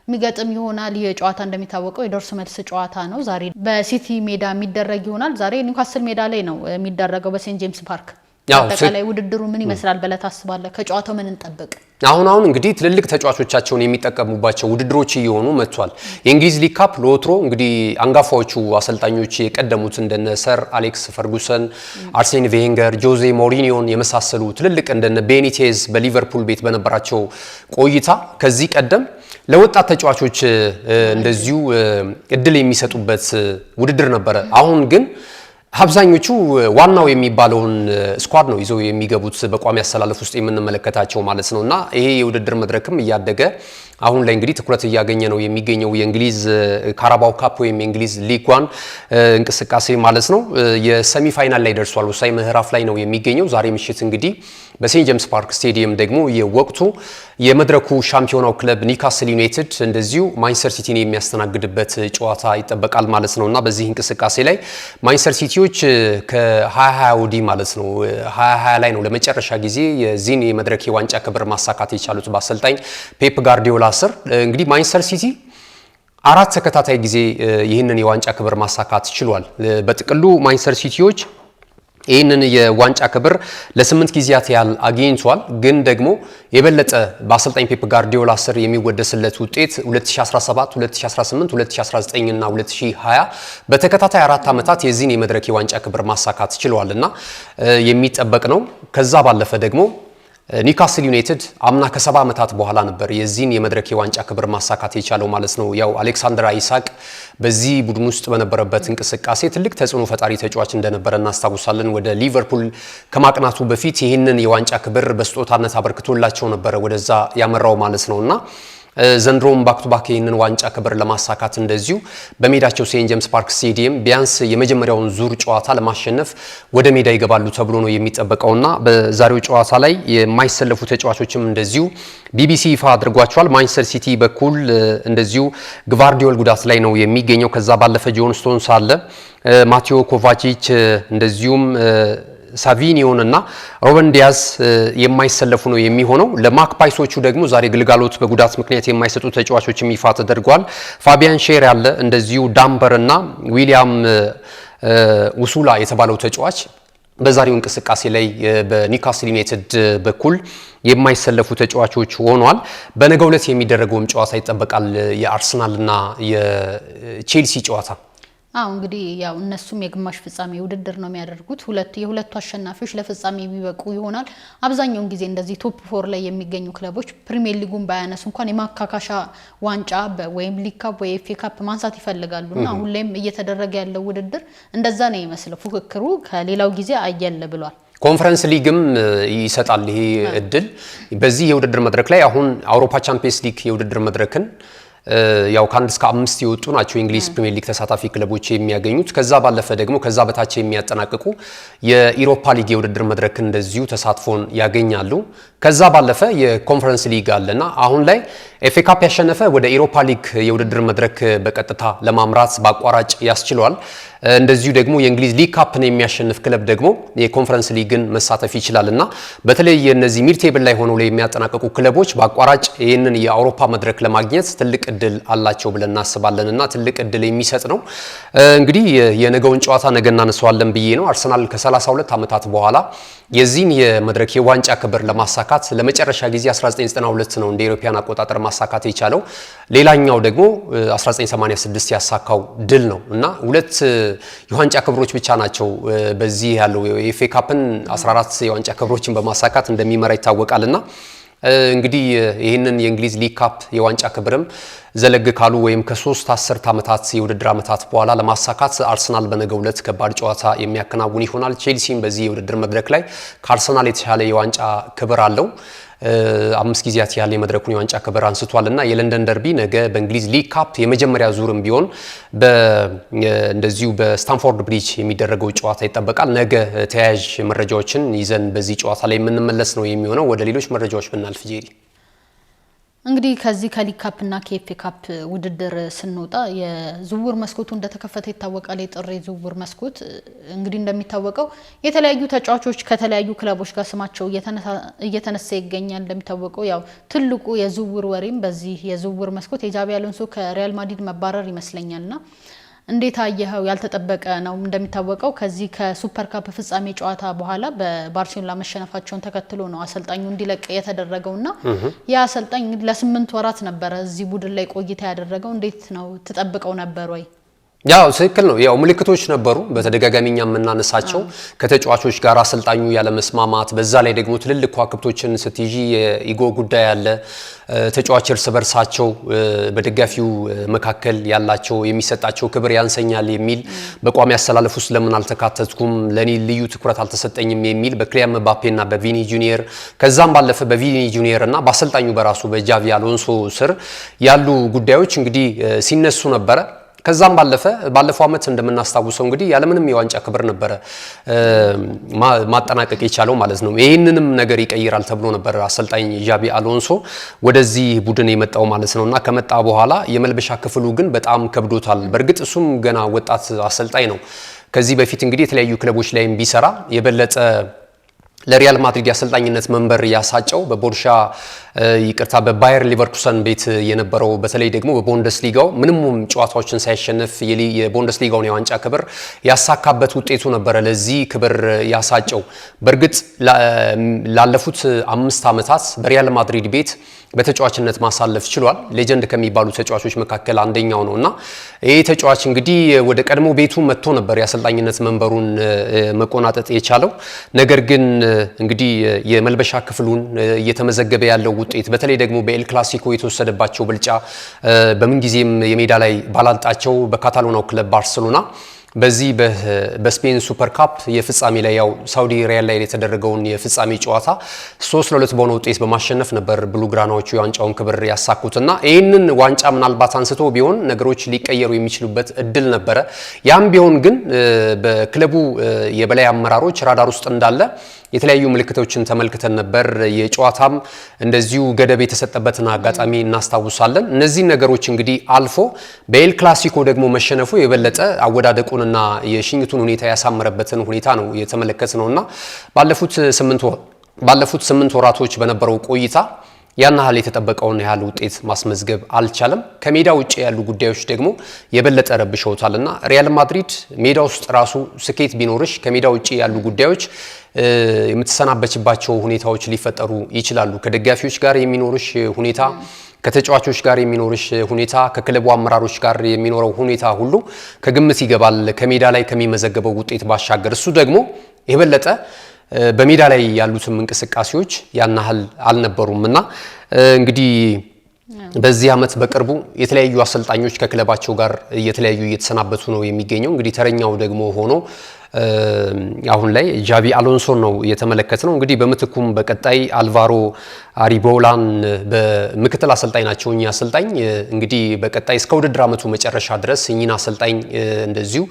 የሚገጥም ይሆናል። ይህ ጨዋታ እንደሚታወቀው የደርሶ መልስ ጨዋታ ነው። ዛሬ በሲቲ ሜዳ የሚደረግ ይሆናል። ዛሬ ኒውካስል ሜዳ ላይ ነው የሚደረገው በሴንት ጄምስ ፓርክ። አጠቃላይ ውድድሩ ምን ይመስላል ብለህ ታስባለህ? ከጨዋታው ምን እንጠብቅ? አሁን እንግዲህ ትልልቅ ተጫዋቾቻቸውን የሚጠቀሙባቸው ውድድሮች እየሆኑ መጥቷል። የእንግሊዝ ሊግ ካፕ ለወትሮ እንግዲህ አንጋፋዎቹ አሰልጣኞች የቀደሙት እንደነ ሰር አሌክስ ፈርጉሰን፣ አርሴን ቬንገር፣ ጆዜ ሞሪኒዮን የመሳሰሉ ትልልቅ እንደነ ቤኒቴዝ በሊቨርፑል ቤት በነበራቸው ቆይታ ከዚህ ቀደም ለወጣት ተጫዋቾች እንደዚሁ እድል የሚሰጡበት ውድድር ነበረ። አሁን ግን አብዛኞቹ ዋናው የሚባለውን ስኳድ ነው ይዘው የሚገቡት በቋሚ አሰላለፍ ውስጥ የምንመለከታቸው ማለት ነውና ይሄ የውድድር መድረክም እያደገ አሁን ላይ እንግዲህ ትኩረት እያገኘ ነው የሚገኘው የእንግሊዝ ካራባው ካፕ ወይም የእንግሊዝ ሊግ ዋን እንቅስቃሴ ማለት ነው። የሰሚ ፋይናል ላይ ደርሷል። ወሳኝ ምዕራፍ ላይ ነው የሚገኘው። ዛሬ ምሽት እንግዲህ በሴንት ጄምስ ፓርክ ስቴዲየም ደግሞ የወቅቱ የመድረኩ ሻምፒዮናው ክለብ ኒውካስል ዩናይትድ እንደዚሁ ማንቸስተር ሲቲን የሚያስተናግድበት ጨዋታ ይጠበቃል ማለት ነውና በዚህ እንቅስቃሴ ላይ ማንቸስተር ሲቲዎች ከ2020 ወዲህ ማለት ነው 2020 ላይ ነው ለመጨረሻ ጊዜ የዚህን የመድረክ የዋንጫ ክብር ማሳካት የቻሉት በአሰልጣኝ ፔፕ ጋርዲዮላ ስር። እንግዲህ ማንቸስተር ሲቲ 4 ተከታታይ ጊዜ ይህንን የዋንጫ ክብር ማሳካት ችሏል። በጥቅሉ ማንቸስተር ሲቲዎች ይህንን የዋንጫ ክብር ለ8 ጊዜያት ያህል አግኝቷል። ግን ደግሞ የበለጠ በአሰልጣኝ ፔፕ ጋርዲዮላ ስር የሚወደስለት ውጤት 2017፣ 2018፣ 2019 እና 2020 በተከታታይ 4 ዓመታት የዚህን የመድረክ የዋንጫ ክብር ማሳካት ችለዋልና የሚጠበቅ ነው። ከዛ ባለፈ ደግሞ ኒውካስል ዩናይትድ አምና ከ70 ዓመታት በኋላ ነበር የዚህን የመድረክ የዋንጫ ክብር ማሳካት የቻለው ማለት ነው። ያው አሌክሳንደር አይሳቅ በዚህ ቡድን ውስጥ በነበረበት እንቅስቃሴ ትልቅ ተጽዕኖ ፈጣሪ ተጫዋች እንደነበረ እናስታውሳለን። ወደ ሊቨርፑል ከማቅናቱ በፊት ይህንን የዋንጫ ክብር በስጦታነት አበርክቶላቸው ነበረ ወደዛ ያመራው ማለት ነውና ዘንድሮም ባክ ቱ ባክ ይህንን ዋንጫ ክብር ለማሳካት እንደዚሁ በሜዳቸው ሴንት ጄምስ ፓርክ ስቴዲየም ቢያንስ የመጀመሪያውን ዙር ጨዋታ ለማሸነፍ ወደ ሜዳ ይገባሉ ተብሎ ነው የሚጠበቀውና በዛሬው ጨዋታ ላይ የማይሰለፉ ተጫዋቾችም እንደዚሁ ቢቢሲ ይፋ አድርጓቸዋል። ማንቸስተር ሲቲ በኩል እንደዚሁ ግቫርዲዮል ጉዳት ላይ ነው የሚገኘው። ከዛ ባለፈ ጆን ስቶንስ አለ፣ ማቴዎ ኮቫቺች እንደዚሁም ሳቪኒዮን እና ሮበን ዲያዝ የማይሰለፉ ነው የሚሆነው። ለማክፓይሶቹ ደግሞ ዛሬ ግልጋሎት በጉዳት ምክንያት የማይሰጡ ተጫዋቾችም ይፋ ተደርጓል። ፋቢያን ሼር ያለ እንደዚሁ ዳምበር እና ዊሊያም ውሱላ የተባለው ተጫዋች በዛሬው እንቅስቃሴ ላይ በኒውካስል ዩናይትድ በኩል የማይሰለፉ ተጫዋቾች ሆኗል። በነገው ዕለት የሚደረገውም ጨዋታ ይጠበቃል፣ የአርሰናልና የቼልሲ ጨዋታ። እንግዲህ ያው እነሱም የግማሽ ፍጻሜ ውድድር ነው የሚያደርጉት። የሁለቱ አሸናፊዎች ለፍጻሜ የሚበቁ ይሆናል። አብዛኛውን ጊዜ እንደዚህ ቶፕ 4 ላይ የሚገኙ ክለቦች ፕሪሚየር ሊጉን ባያነሱ እንኳን የማካካሻ ዋንጫ ወይም ሊግ ካፕ ወይ ኤፍ ኤ ካፕ ማንሳት ይፈልጋሉና አሁን ላይም እየተደረገ ያለው ውድድር እንደዛ ነው የሚመስለው። ፉክክሩ ከሌላው ጊዜ አየለ ብሏል። ኮንፈረንስ ሊግም ይሰጣል ይሄ እድል። በዚህ የውድድር መድረክ ላይ አሁን አውሮፓ ቻምፒየንስ ሊግ የውድድር መድረክን ያው ከ1 እስከ 5 የወጡ ናቸው የእንግሊዝ ፕሪሚየር ሊግ ተሳታፊ ክለቦች የሚያገኙት። ከዛ ባለፈ ደግሞ ከዛ በታች የሚያጠናቅቁ የኢሮፓ ሊግ የውድድር መድረክን እንደዚሁ ተሳትፎን ያገኛሉ። ከዛ ባለፈ የኮንፈረንስ ሊግ አለና አሁን ላይ ኤፍ ኤ ካፕ ያሸነፈ ወደ ኢሮፓ ሊግ የውድድር መድረክ በቀጥታ ለማምራት በአቋራጭ ያስችለዋል። እንደዚሁ ደግሞ የእንግሊዝ ሊግ ካፕን የሚያሸንፍ ክለብ ደግሞ የኮንፈረንስ ሊግን መሳተፍ ይችላልና በተለይ የነዚህ ሚድ ቴብል ላይ ሆነው ላይ የሚያጠናቅቁ ክለቦች በአቋራጭ ይህንን የአውሮፓ መድረክ ለማግኘት ትልቅ እድል አላቸው ብለን እናስባለንና ትልቅ እድል የሚሰጥ ነው። እንግዲህ የነገውን ጨዋታ ነገ እናነሳዋለን ብዬ ነው። አርሰናል ከ32 ዓመታት በኋላ የዚህን የመድረክ የዋንጫ ክብር ለማሳካት ለመጨረሻ ጊዜ 1992 ነው እንደ ኢሮፒያን አቆጣጠር ማሳካት የቻለው። ሌላኛው ደግሞ 1986 ያሳካው ድል ነው እና ሁለት የዋንጫ ክብሮች ብቻ ናቸው በዚህ ያለው። የኤፍ ኤ ካፕን 14 የዋንጫ ክብሮችን በማሳካት እንደሚመራ ይታወቃልና እንግዲህ ይህንን የእንግሊዝ ሊግ ካፕ የዋንጫ ክብርም ዘለግ ካሉ ወይም ከ3 አስርት ዓመታት የውድድር ዓመታት በኋላ ለማሳካት አርሰናል በነገው ዕለት ከባድ ጨዋታ የሚያከናውን ይሆናል። ቼልሲም በዚህ የውድድር መድረክ ላይ ከአርሰናል የተሻለ የዋንጫ ክብር አለው። 5 ጊዜያት ያለ የመድረኩን የዋንጫ ክብር አንስቷልና የለንደን ደርቢ ነገ በእንግሊዝ ሊግ ካፕ የመጀመሪያ ዙርም ቢሆን እንደዚሁ በስታንፎርድ ብሪጅ የሚደረገው ጨዋታ ይጠበቃል። ነገ ተያያዥ መረጃዎችን ይዘን በዚህ ጨዋታ ላይ የምንመለስ ነው የሚሆነው። ወደ ሌሎች መረጃዎች ብናልፍ ጄሪ እንግዲህ ከዚህ ከሊግ ካፕ እና ከኤፍ ኤ ካፕ ውድድር ስንወጣ የዝውውር መስኮቱ እንደተከፈተ ይታወቃል። የጥር ዝውውር መስኮት እንግዲህ እንደሚታወቀው የተለያዩ ተጫዋቾች ከተለያዩ ክለቦች ጋር ስማቸው እየተነሳ ይገኛል። እንደሚታወቀው ያው ትልቁ የዝውውር ወሬም በዚህ የዝውውር መስኮት የጃቢ አሎንሶ ከሪያል ማድሪድ መባረር ይመስለኛልና እንዴት አየኸው? ያልተጠበቀ ነው። እንደሚታወቀው ከዚህ ከሱፐር ካፕ ፍጻሜ ጨዋታ በኋላ በባርሴሎና መሸነፋቸውን ተከትሎ ነው አሰልጣኙ እንዲለቅ የተደረገውና ያ አሰልጣኝ ለ8 ወራት ነበረ እዚህ ቡድን ላይ ቆይታ ያደረገው። እንዴት ነው ትጠብቀው ነበር ወይ? ያው ትክክል ነው። ያው ምልክቶች ነበሩ በተደጋጋሚኛ የምናነሳቸው ከተጫዋቾች ጋር አሰልጣኙ ያለ መስማማት፣ በዛ ላይ ደግሞ ትልልቅ ከዋክብቶችን ስትይጂ የኢጎ ጉዳይ አለ። ተጫዋች እርስ በርሳቸው በደጋፊው መካከል ያላቸው የሚሰጣቸው ክብር ያንሰኛል የሚል በቋሚ አሰላለፍ ውስጥ ለምን አልተካተትኩም፣ ለኔ ልዩ ትኩረት አልተሰጠኝም የሚል በክሊያን ምባፔና በቪኒ ጁኒየር ከዛም ባለፈ በቪኒ ጁኒየር እና በአሰልጣኙ በራሱ በጃቪ አሎንሶ ስር ያሉ ጉዳዮች እንግዲህ ሲነሱ ነበረ። ከዛም ባለፈ ባለፈው ዓመት እንደምናስታውሰው እንግዲህ ያለምንም የዋንጫ ክብር ነበረ ማጠናቀቅ የቻለው ማለት ነው። ይህንንም ነገር ይቀይራል ተብሎ ነበር አሰልጣኝ ጃቢ አሎንሶ ወደዚህ ቡድን የመጣው ማለት ነውና ከመጣ በኋላ የመልበሻ ክፍሉ ግን በጣም ከብዶታል። በእርግጥ እሱም ገና ወጣት አሰልጣኝ ነው። ከዚህ በፊት እንግዲህ የተለያዩ ክለቦች ላይም ቢሰራ የበለጠ ለሪያል ማድሪድ የአሰልጣኝነት መንበር ያሳጨው በባየር ሊቨርኩሰን ቤት የነበረው በተለይ ደግሞ በቡንደስሊጋው ምንም ጨዋታዎችን ሳይሸነፍ የቡንደስሊጋውን የዋንጫ ክብር ያሳካበት ውጤቱ ነበረ ለዚህ ክብር ያሳጨው። በእርግጥ ላለፉት 5 ዓመታት በሪያል ማድሪድ ቤት በተጫዋችነት ማሳለፍ ችሏል። ሌጀንድ ከሚባሉ ተጫዋቾች መካከል አንደኛው ነውና ይሄ ተጫዋች እንግዲህ ወደ ቀድሞ ቤቱ መጥቶ ነበር የአሰልጣኝነት መንበሩን መቆናጠጥ የቻለው። ነገር ግን እንግዲህ የመልበሻ ክፍሉን እየተመዘገበ ያለው ውጤት በተለይ ደግሞ በኤል ክላሲኮ የተወሰደባቸው ብልጫ በምን ጊዜም የሜዳ ላይ ባላንጣቸው በካታሎናው ክለብ ባርሴሎና በዚህ በስፔን ሱፐር ካፕ የፍጻሜ ላይ ያው ሳውዲ ሪያል ላይ የተደረገውን የፍጻሜ ጨዋታ 3-2 በሆነ ውጤት በማሸነፍ ነበር ብሉግራናዎቹ የዋንጫውን ክብር ያሳኩትና ይህንን ዋንጫ ምናልባት አንስቶ ቢሆን ነገሮች ሊቀየሩ የሚችሉበት እድል ነበረ። ያም ቢሆን ግን በክለቡ የበላይ አመራሮች ራዳር ውስጥ እንዳለ የተለያዩ ምልክቶችን ተመልክተን ነበር። የጨዋታም እንደዚሁ ገደብ የተሰጠበትን አጋጣሚ እናስታውሳለን። እነዚህ ነገሮች እንግዲህ አልፎ በኤል ክላሲኮ ደግሞ መሸነፉ የበለጠ አወዳደቁንና የሽኝቱን ሁኔታ ያሳመረበትን ሁኔታ ነው የተመለከትነውና ባለፉት 8 ወራቶች በነበረው ቆይታ ያን ያህል የተጠበቀውን ያህል ውጤት ማስመዝገብ አልቻለም። ከሜዳ ውጭ ያሉ ጉዳዮች ደግሞ የበለጠ ረብሸውታልና ሪያል ማድሪድ ሜዳ ውስጥ ራሱ ስኬት ቢኖርሽ ከሜዳ ውጭ ያሉ ጉዳዮች የምትሰናበችባቸው ሁኔታዎች ሊፈጠሩ ይችላሉ። ከደጋፊዎች ጋር የሚኖርሽ ሁኔታ፣ ከተጫዋቾች ጋር የሚኖርሽ ሁኔታ፣ ከክለቡ አመራሮች ጋር የሚኖረው ሁኔታ ሁሉ ከግምት ይገባል ከሜዳ ላይ ከሚመዘገበው ውጤት ባሻገር። እሱ ደግሞ የበለጠ በሜዳ ላይ ያሉትም እንቅስቃሴዎች ያን ያህል አልነበሩምና እንግዲህ በዚህ ዓመት በቅርቡ የተለያዩ አሰልጣኞች ከክለባቸው ጋር እየተሰናበቱ ነው የሚገኘው። እንግዲህ ተረኛው ደግሞ ሆኖ አሁን ላይ ጃቪ አሎንሶን ነው የተመለከትነው። እንግዲህ በምትኩም በቀጣይ አልቫሮ አሪቦላን በምክትል አሰልጣኝ ናቸው። እኚህ አሰልጣኝ እንግዲህ በቀጣይ እስከ ውድድር ዓመቱ መጨረሻ ድረስ እኚህን አሰልጣኝ እንደዚሁ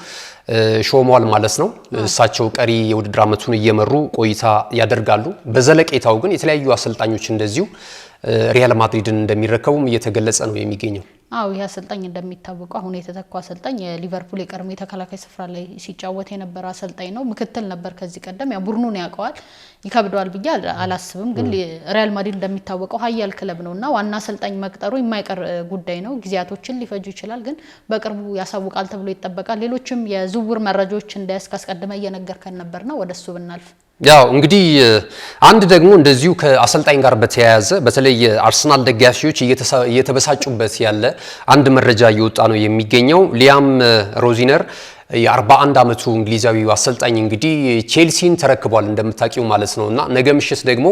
ሾመዋል ማለት ነው። እሳቸው ቀሪ የውድድር ዓመቱን እየመሩ ቆይታ ያደርጋሉ። በዘለቄታው ግን የተለያዩ አሰልጣኞች እንደዚሁ ሪያል ማድሪድን እንደሚረከቡም እየተገለጸ ነው የሚገኘው። አው ይህ አሰልጣኝ እንደሚታወቀው አሁን የተተካው አሰልጣኝ የሊቨርፑል የቀድሞ የተከላካይ ስፍራ ላይ ሲጫወት የነበረ አሰልጣኝ ነው። ምክትል ነበር ከዚህ ቀደም። ያ ቡድኑን ያውቀዋል። ይከብደዋል ብዬ አላስብም። ግን ሪያል ማድሪድ እንደሚታወቀው ሀያል ክለብ ነውና ዋና አሰልጣኝ መቅጠሩ የማይቀር ጉዳይ ነው። ጊዜያቶችን ሊፈጁ ይችላል፣ ግን በቅርቡ ያሳውቃል ተብሎ ይጠበቃል። ሌሎችም የዝውውር መረጃዎች እንዳያስቀድመ እየነገርከን ነበርና ወደሱ ብናልፍ ያው እንግዲህ አንድ ደግሞ እንደዚሁ ከአሰልጣኝ ጋር በተያያዘ በተለይ አርሰናል ደጋፊዎች እየተበሳጩበት ያለ አንድ መረጃ እየወጣ ነው የሚገኘው። ሊያም ሮዚነር የ41 ዓመቱ እንግሊዛዊው አሰልጣኝ እንግዲህ ቼልሲን ተረክቧል እንደምታውቂው ማለት ነውና ነገ ምሽት ደግሞ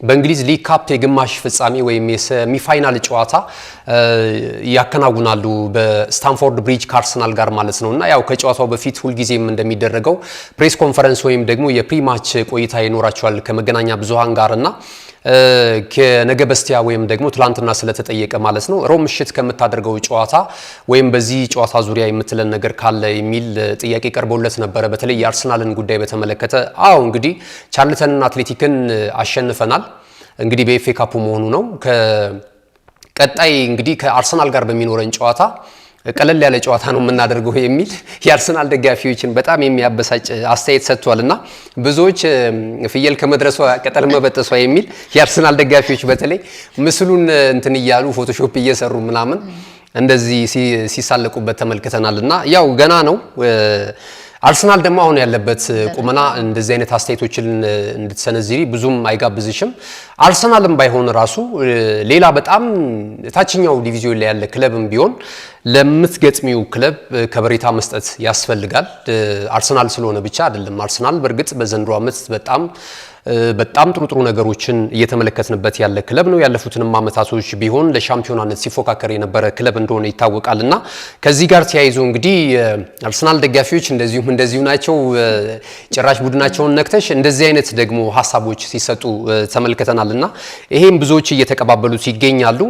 በእንግሊዝ ሊግ ካፕ የግማሽ ፍጻሜ ወይም የሴሚፋይናል ጨዋታ ያከናውናሉ በስታንፎርድ ብሪጅ ከአርሰናል ጋር ማለት ነውና ያው ከጨዋታው በፊት ሁልጊዜም እንደሚደረገው ፕሬስ ኮንፈረንስ ወይም ደግሞ የፕሪማች ቆይታ ይኖራቸዋል ከመገናኛ ብዙሃን ጋርና ከነገ በስቲያ ወይም ደግሞ ትላንትና ስለተጠየቀ ማለት ነው ሮም ምሽት ከምታደርገው ጨዋታ ወይም በዚህ ጨዋታ ዙሪያ የምትለን ነገር ካለ የሚል ጥያቄ ቀርቦለት ነበር። በተለይ የአርሰናልን ጉዳይ በተመለከተ አዎ እንግዲህ ቻርልተንና አትሌቲክን አሸንፈናል። እንግዲህ በኤፍኤ ካፑ መሆኑ ነው። ከቀጣይ እንግዲህ ከአርሰናል ጋር በሚኖረን ጨዋታ ቀለል ያለ ጨዋታ ነው የምናደርገው የሚል የአርሰናል ደጋፊዎችን በጣም የሚያበሳጭ አስተያየት ሰጥቷልና ብዙዎች ፍየል ከመድረሷ ቅጠል መበጠሷ የሚል የአርሰናል ደጋፊዎች በተለይ ምስሉን እንትን እያሉ ፎቶሾፕ እየሰሩ ምናምን እንደዚህ ሲሳለቁበት ተመልክተናልና ያው ገና ነው። አርሰናል ደግሞ አሁን ያለበት ቁመና እንደዚህ አይነት አስተያየቶችን እንድትሰነዝሪ ብዙም አይጋብዝሽም። አርሰናልም ባይሆን ራሱ ሌላ በጣም ታችኛው ዲቪዚዮን ላይ ያለ ክለብም ቢሆን ለምትገጥሚው ክለብ ከበሬታ መስጠት ያስፈልጋል። አርሰናል ስለሆነ ብቻ አይደለም። አርሰናል በእርግጥ በዘንድሮ ዓመት በጣም ጥሩ ነገሮችን እየተመለከትንበት ያለ ክለብ ነው። ያለፉትንም ዓመታቶች ቢሆን ለሻምፒዮናነት ሲፎካከር የነበረ ክለብ እንደሆነ ይታወቃልና ከዚህ ጋር ተያይዞ እንግዲህ አርሰናል ደጋፊዎች እንደዚሁ ናቸው። ጭራሽ ቡድናቸውን ነክተሽ እንደዚህ አይነት ደግሞ ሀሳቦች ሲሰጡ ተመልክተናልና ይሄም ብዙዎች እየተቀባበሉት ይገኛሉ።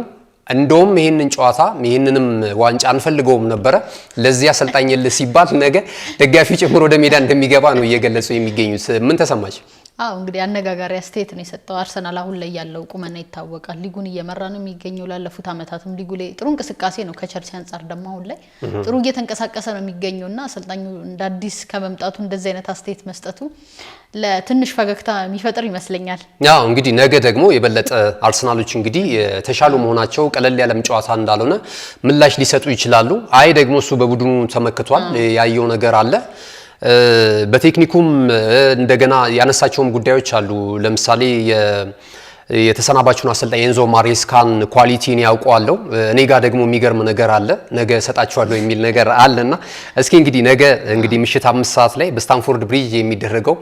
እንደውም ይሄንን ጨዋታ ይሄንንም ዋንጫ አንፈልገውም ነበረ ለዚህ አሰልጣኝ ሲባል ነገ ደጋፊ ጭምር ወደ ሜዳ እንደሚገባ ነው እየገለጹ የሚገኙት። ምን ተሰማች? አዎ እንግዲህ አነጋጋሪ አስተያየት ነው የሰጠው። አርሰናል አሁን ላይ ያለው ቁመና ይታወቃል። ሊጉን እየመራ ነው የሚገኘው። ላለፉት አመታትም ሊጉ ላይ ጥሩ እንቅስቃሴ ነው። ከቸልሲ አንጻር ደግሞ አሁን ላይ ጥሩ እየተንቀሳቀሰ ነው የሚገኘውና አሰልጣኙ እንደ አዲስ ከመምጣቱ እንደዚህ አይነት አስተያየት መስጠቱ ለትንሽ ፈገግታ የሚፈጥር ይመስለኛል። ያው እንግዲህ ነገ ደግሞ የበለጠ አርሰናሎች እንግዲህ የተሻሉ መሆናቸው ቀለል ያለም ጨዋታ እንዳልሆነ ምላሽ ሊሰጡ ይችላሉ። አይ ደግሞ እሱ በቡድኑ ተመክቷል ያየው ነገር አለ። በቴክኒኩም እንደገና ያነሳቸውም ጉዳዮች አሉ። ለምሳሌ የተሰናባቹን አሰልጣኝ ኤንዞ ማሬስካን ኳሊቲን ያውቀዋለሁ። እኔ ጋር ደግሞ የሚገርም ነገር አለ፣ ነገ ሰጣችኋለሁ የሚል ነገር አለና እስኪ እንግዲህ ምሽት 5 ሰዓት ላይ በስታንፎርድ ብሪጅ የሚደረገው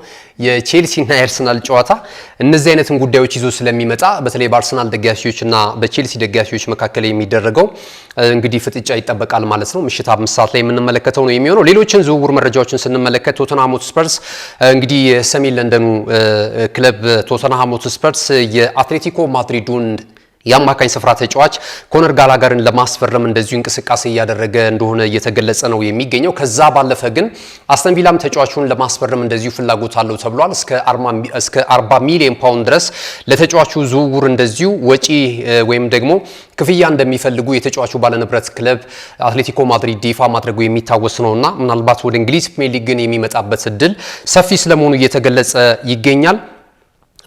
የቼልሲና የአርሰናል ጨዋታ እነዚህ አይነትን ጉዳዮች ይዞ ስለሚመጣ በተለይ በአርሰናል ደጋፊዎችና በቼልሲ ደጋፊዎች መካከል የሚደረገው እንግዲህ ፍጥጫ ይጠበቃል ማለት ነው። ምሽት 5 ሰዓት ላይ የምንመለከተው ነው የሚሆነው። ሌሎችን ዝውውር መረጃዎችን ስንመለከት ቶተንሃም ሆትስፐርስ እንግዲህ የሰሜን ለንደኑ ክለብ ቶተንሃም ሆትስፐርስ የአትሌቲኮ ማድሪዱን የአማካኝ ስፍራ ተጫዋች ኮነር ጋላገርን ለማስፈረም እንደዚሁ እንቅስቃሴ እያደረገ እንደሆነ እየተገለጸ ነው የሚገኘው። ከዛ ባለፈ ግን አስተን ቪላም ተጫዋቹን ለማስፈረም እንደዚሁ ፍላጎት አለው ተብሏል። እስከ 40 ሚሊዮን ፓውንድ ድረስ ለተጫዋቹ ዝውውር እንደዚሁ ወጪ ወይም ደግሞ ክፍያ እንደሚፈልጉ የተጫዋቹ ባለንብረት ክለብ አትሌቲኮ ማድሪድ ይፋ ማድረጉ የሚታወስ ነውና ምናልባት ወደ እንግሊዝ ፕሪሚየር ሊግ ግን የሚመጣበት እድል ሰፊ ስለመሆኑ እየተገለጸ ይገኛል።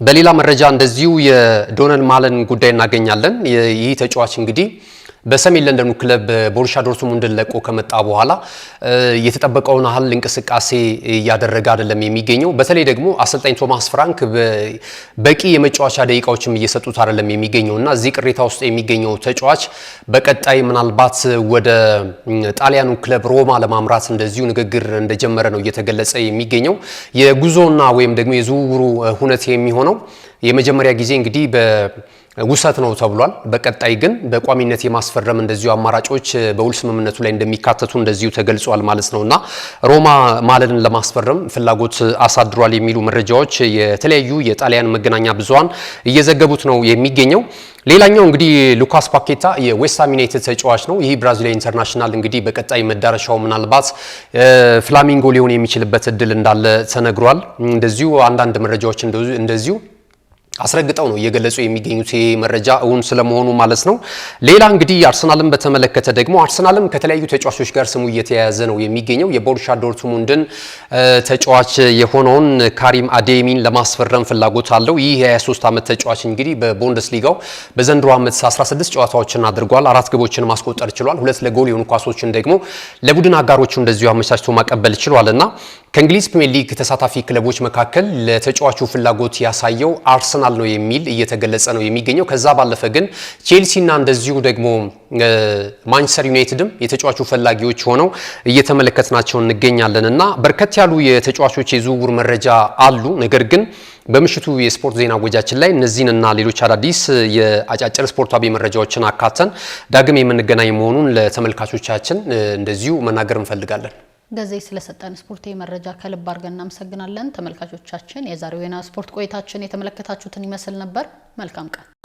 በሌላ መረጃ እንደዚሁ የዶነል ማለን ጉዳይ እናገኛለን። ይህ ተጫዋች እንግዲህ በሰሜን ለንደኑ ክለብ ቦሩሲያ ዶርትሙንድን ለቆ ከመጣ በኋላ የተጠበቀውን ያህል እንቅስቃሴ እያደረገ አይደለም የሚገኘው። በተለይ ደግሞ አሰልጣኝ ቶማስ ፍራንክ በቂ የመጫወቻ ደቂቃዎችም እየሰጡት አይደለም የሚገኘውና እዚህ ቅሬታ ውስጥ የሚገኘው ተጫዋች በቀጣይ ምናልባት ወደ ጣሊያኑ ክለብ ሮማ ለማምራት እንደዚሁ ንግግር እንደጀመረ ነው እየተገለጸ የሚገኘው። የጉዞና ወይም ደግሞ የዝውውሩ ሁነት የሚሆነው የመጀመሪያ ጊዜ እንግዲህ ውሰት ነው ተብሏል። በቀጣይ ግን በቋሚነት የማስፈረም እንደዚሁ አማራጮች በውል ስምምነቱ ላይ እንደሚካተቱ እንደዚሁ ተገልጿል ማለት ነውና ሮማ ማለንን ለማስፈረም ፍላጎት አሳድሯል የሚሉ መረጃዎች የተለያዩ የጣሊያን መገናኛ ብዙሃን እየዘገቡት ነው የሚገኘው። ሌላኛው እንግዲህ ሉካስ ፓኬታ የዌስትሃም ዩናይትድ ተጫዋች ነው። ይህ ብራዚላዊ ኢንተርናሽናል እንግዲህ በቀጣይ መዳረሻው ምናልባት ፍላሚንጎ ሊሆን የሚችልበት እድል እንዳለ ተነግሯል። እንደዚሁ አንዳንድ መረጃዎች እንደዚሁ አስረግጠው ነው እየገለጹ የሚገኙት ይሄ መረጃ እውን ስለመሆኑ ማለት ነው። ሌላ እንግዲህ አርሰናልን በተመለከተ ደግሞ አርሰናልም ከተለያዩ ተጫዋቾች ጋር ስሙ እየተያያዘ ነው የሚገኘው። የቦሩሲያ ዶርትሙንድን ተጫዋች የሆነውን ካሪም አዴሚን ለማስፈረም ፍላጎት አለው። ይህ የ23 ዓመት ተጫዋች እንግዲህ በቡንደስሊጋው በዘንድሮ ዓመት 16 ጨዋታዎችን አድርጓል። 4 ግቦችን ማስቆጠር ችሏል። 2 ለጎል የሆኑ ኳሶችን ደግሞ ለቡድን አጋሮቹ እንደዚሁ አመቻችቶ ማቀበል ችሏልና ከእንግሊዝ ፕሪሚየር ሊግ ተሳታፊ ክለቦች መካከል ለተጫዋቹ ፍላጎት ያሳየው አርሰናል ነው የሚል እየተገለጸ ነው የሚገኘው። ከዛ ባለፈ ግን ቼልሲና እንደዚሁ ደግሞ ማንቸስተር ዩናይትድም የተጫዋቹ ፈላጊዎች ሆነው እየተመለከትናቸው እንገኛለን እና በርከት ያሉ የተጫዋቾች የዝውውር መረጃ አሉ። ነገር ግን በምሽቱ የስፖርት ዜና ወጃችን ላይ እነዚህንና ሌሎች አዳዲስ የአጫጭር ስፖርታዊ መረጃዎችን አካተን ዳግም የምንገናኝ መሆኑን ለተመልካቾቻችን እንደዚሁ መናገር እንፈልጋለን። ገዜ ስለሰጠን ስፖርታዊ መረጃ ከልብ አድርገን እናመሰግናለን። ተመልካቾቻችን የዛሬው የና ስፖርት ቆይታችን የተመለከታችሁትን ይመስል ነበር። መልካም ቀን።